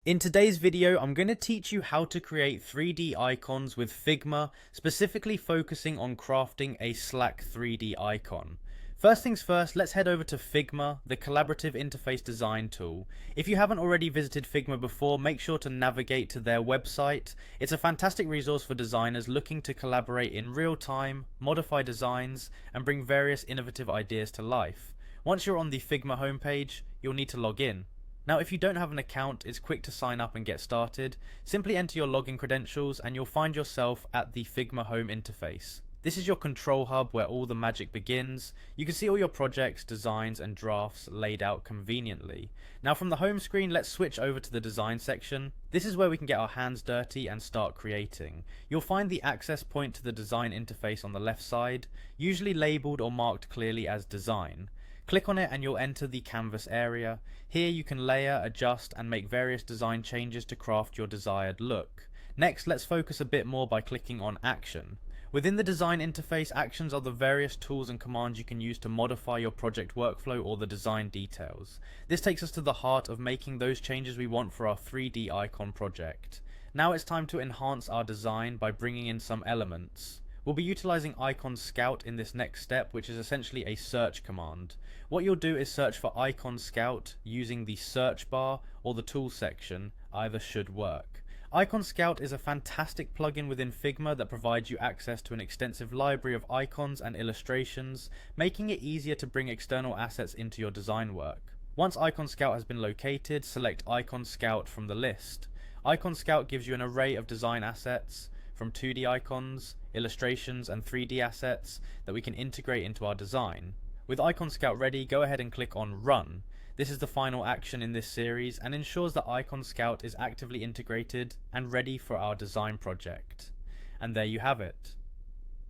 In today's video, I'm going to teach you how to create 3D icons with Figma, specifically focusing on crafting a Slack 3D icon. First things first, let's head over to Figma, the collaborative interface design tool. If you haven't already visited Figma before, make sure to navigate to their website. It's a fantastic resource for designers looking to collaborate in real time, modify designs, and bring various innovative ideas to life. Once you're on the Figma homepage, you'll need to log in. Now, if you don't have an account, it's quick to sign up and get started. Simply enter your login credentials and you'll find yourself at the Figma home interface. This is your control hub where all the magic begins. You can see all your projects, designs and drafts laid out conveniently. Now from the home screen, let's switch over to the design section. This is where we can get our hands dirty and start creating. You'll find the access point to the design interface on the left side, usually labeled or marked clearly as design. Click on it and you'll enter the canvas area. Here you can layer, adjust and make various design changes to craft your desired look. Next, let's focus a bit more by clicking on action. Within the design interface, actions are the various tools and commands you can use to modify your project workflow or the design details. This takes us to the heart of making those changes we want for our 3D icon project. Now it's time to enhance our design by bringing in some elements. We'll be utilizing Icon Scout in this next step, which is essentially a search command. What you'll do is search for Icon Scout using the search bar or the tools section, either should work. Icon Scout is a fantastic plugin within Figma that provides you access to an extensive library of icons and illustrations, making it easier to bring external assets into your design work. Once Icon Scout has been located, select Icon Scout from the list. Icon Scout gives you an array of design assets, from 2D icons, illustrations and 3D assets that we can integrate into our design. With Icon Scout ready, go ahead and click on Run. This is the final action in this series and ensures that Icon Scout is actively integrated and ready for our design project. And there you have it.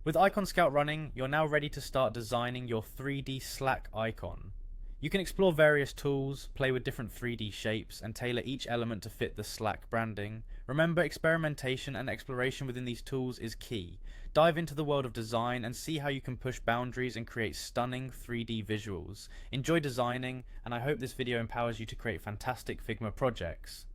With Icon Scout running, you're now ready to start designing your 3D Slack icon. You can explore various tools, play with different 3D shapes, and tailor each element to fit the Slack branding. Remember, experimentation and exploration within these tools is key. Dive into the world of design and see how you can push boundaries and create stunning 3D visuals. Enjoy designing, and I hope this video empowers you to create fantastic Figma projects.